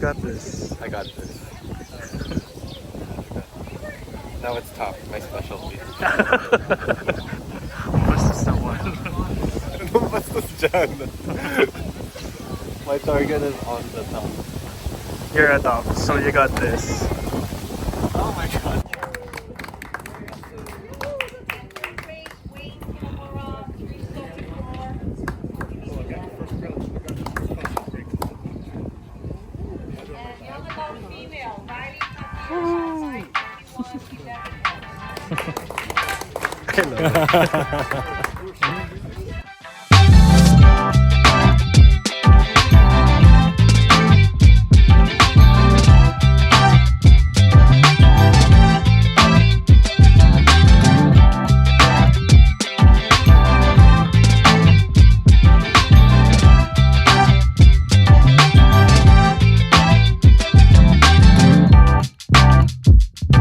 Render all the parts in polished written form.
got this. I got this. Now it's top, my specialty. Bastos naman. Anong bastos dyan? My target is on the top. You're a top, so you got this. Oh my god.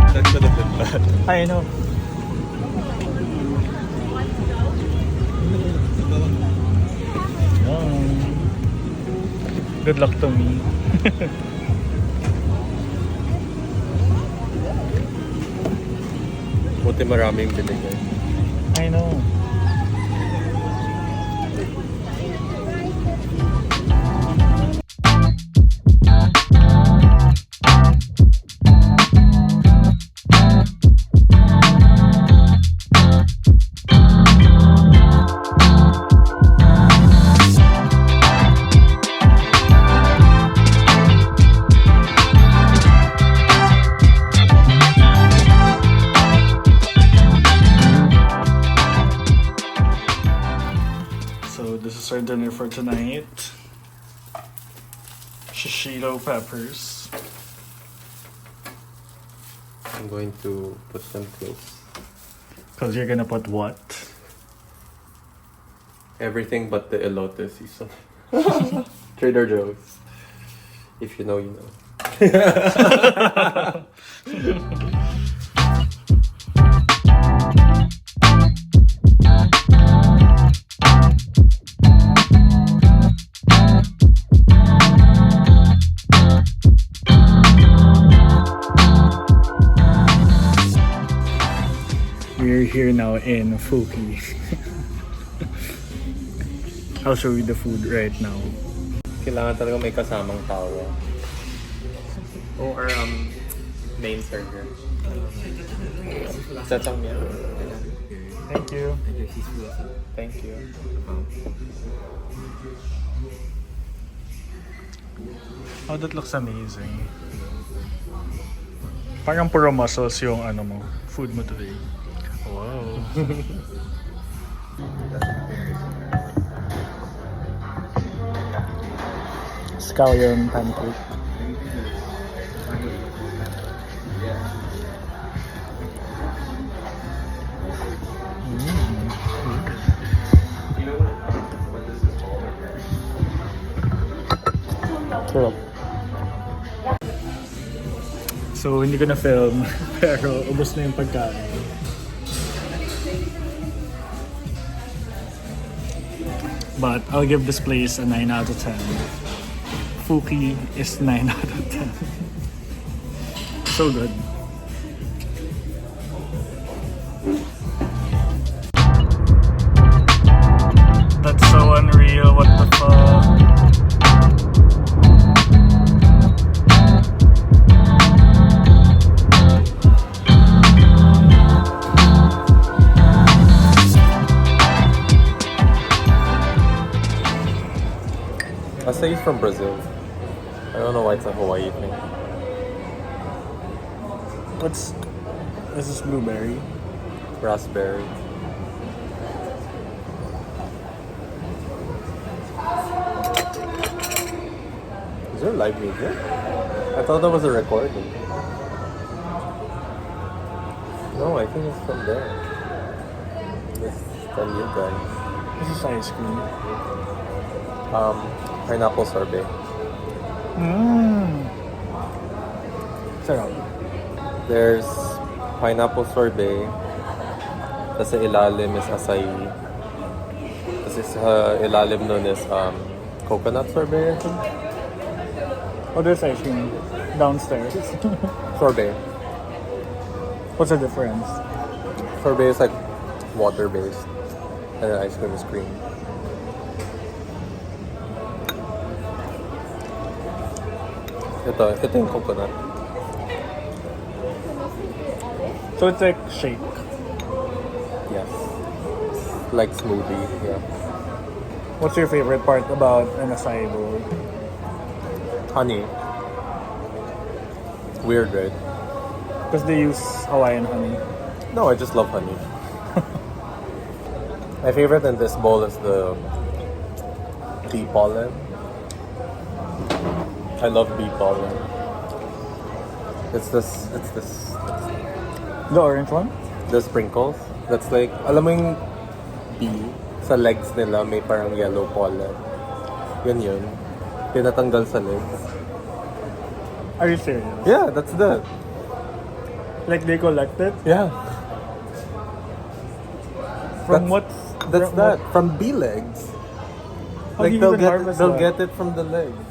That could have been bad. I know. Good luck to me. Buti maraming binigay. I know. So this is our dinner for tonight. Shishito peppers. I'm going to put them close. Cause you're gonna put what? Everything but the elote season. Trader Joe's. If you know, you know. We're here now in Fooki. I'll show you the food right now. Kailangan talaga may kasamang tawa. Or main server. Setsang yan. Thank you. Thank you. Oh, that looks amazing. Parang puro muscles yung ano mo, food mo today. Wow. Scallion pancake. Sarap. So, hindi ko na film, pero ubos na yung pagkain. But I'll give this place a 9 out of 10. Fooki is 9 out of 10. So good. That's so unreal, what the fuck? Acai is from Brazil. I don't know why it's a Hawaii thing. What's... This is blueberry. Raspberry. Is there live music? I thought that was a recording. No, I think it's from there. It's from you guys. This is ice cream. Pineapple sorbet. Sarap. There's pineapple sorbet. Tapos sa ilalim is acai. Tapos sa ilalim nun is coconut sorbet, I think. Oh, there's ice cream downstairs. Sorbet. What's the difference? Sorbet is like water-based. And then ice cream is cream. Ito yung coconut. So it's like shake. Yes. Like smoothie, yeah. What's your favorite part about an acai bowl? Honey. Weird, right? Because they use Hawaiian honey. No, I just love honey. My favorite in this bowl is the bee pollen. I love bee pollen. It's this, The orange one? the sprinkles. That's like, alam mo yung bee, sa legs nila may parang yellow pollen. Yun. Tinatanggal sa legs. Are you serious? Yeah, that's the, Like they collect it? yeah. From That's- what? That's from that. what- From bee legs. How do Like you they'll even harvest they'll that? get it from the legs.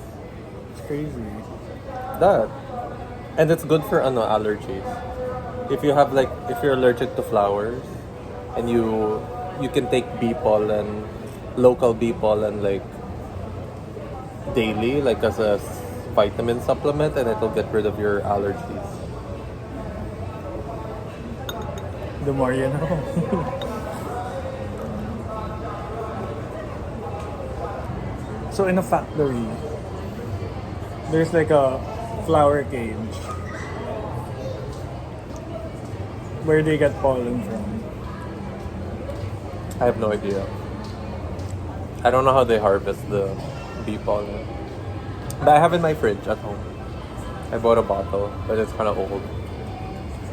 It's crazy. That. And it's good for allergies. If you're allergic to flowers and you can take bee pollen, local bee pollen like daily, like as a vitamin supplement, and it'll get rid of your allergies. The more you know. So in a factory, there's like a flower cage where they get pollen from. I have no idea. I don't know how they harvest the bee pollen. But I have in my fridge at home. I bought a bottle, but it's kind of old.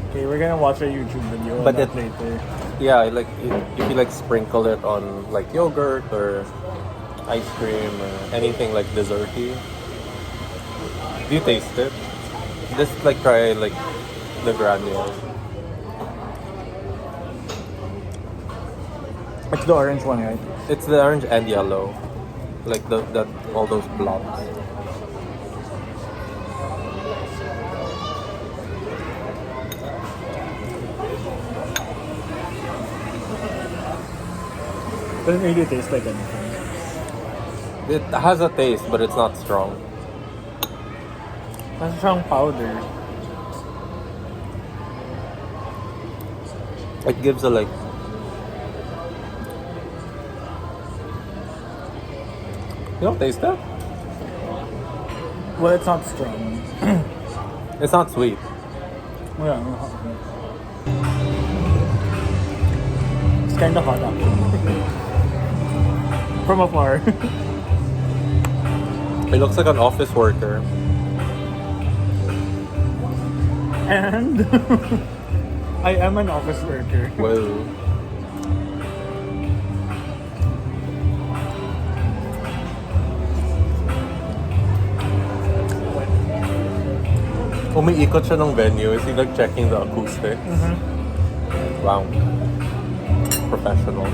Okay, we're gonna watch a YouTube video But on that it- later. Yeah, like if you like sprinkle it on like yogurt or ice cream or anything like desserty. Do you taste it? Just like try like the granules. It's the orange one, right? It's the orange and yellow, like that all those blobs. Doesn't really taste like anything. It has a taste, but it's not strong. Kasi siyang powder. It gives a like. You don't taste that? Well, it's not strong. It's not sweet. Yeah. It's kind of hot actually. From afar. It looks like an office worker. And I am an office worker. Well, umiikot siya ng venue. Is he like checking the acoustics? Wow. Professional.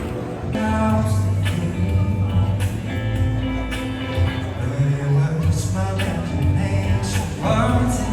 Words